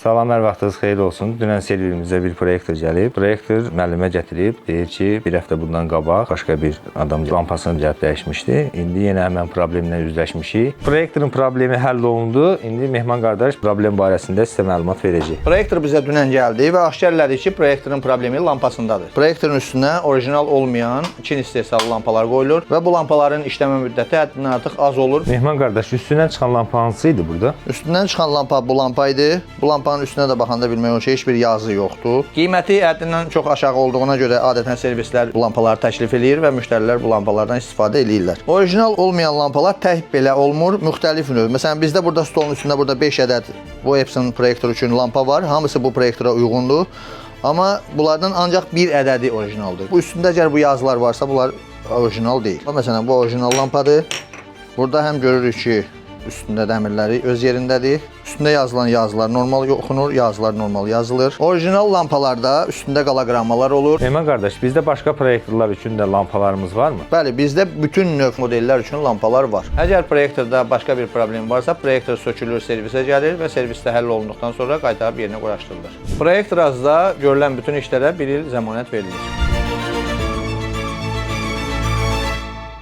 Salam, hər vaxtınız xeyir olsun. Dünən serverimizə bir proyektor gəlib. Proyektor müəllimə gətirib, deyir ki, bir həftə bundan qabaq başqa bir adam lampasını gəlib dəyişmişdi. İndi yenə həmən problemlə üzləşmişik. Proyektorun problemi həll olundu. İndi Mehman qardaş problem barəsində sizə məlumat verəcək. Proyektor bizə dünən gəldi və aşkar elədi ki, proyektorun problemi lampasındadır. Proyektorun üstünə orijinal olmayan Çin istehsalı lampalar qoyulur və bu lampaların işləmə müddəti həddindən artıq az olur. Mehman qardaş, üstündən çıxan lampa hansı idi burada? Üstündən çıxan lampa bu lampa idi. Bu lampanın üstünə də baxanda bilmək olur ki, heç bir yazı yoxdur. Qiyməti həddindən çox aşağı olduğuna görə adətən servislər bu lampaları təklif eləyir və müştərilər bu lampalardan istifadə eləyirlər. Orijinal olmayan lampalar tək belə olmur, müxtəlif növ. Məsələn, bizdə burada stolun üstündə burada 5 ədəd bu Epson proyektor üçün lampa var. Hamısı bu proyektora uyğundur. Amma bunlardan ancaq bir ədədi orijinaldır. Bu üstündə əgər bu yazılar varsa, bunlar orijinal deyil. Məsələn, bu orijinal lampadır. Burada həm görürük ki, üstündə dəmirləri öz yerindədir. Üstündə yazılan yazılar normal oxunur, yazılar normal yazılır. Orijinal lampalarda üstündə qalaqrammalar olur. Mehman qardaş, bizdə başqa proyektorlar üçün də lampalarımız varmı? Bəli, bizdə bütün növ modellər üçün lampalar var. Əgər proyektorda başqa bir problem varsa, proyektor sökülür, servisə gəlir və servisdə həll olunduqdan sonra qaytarıb yerinə quraşdırılır. Proyektor azda görülən bütün işlərə 1 il zəmanət verilir.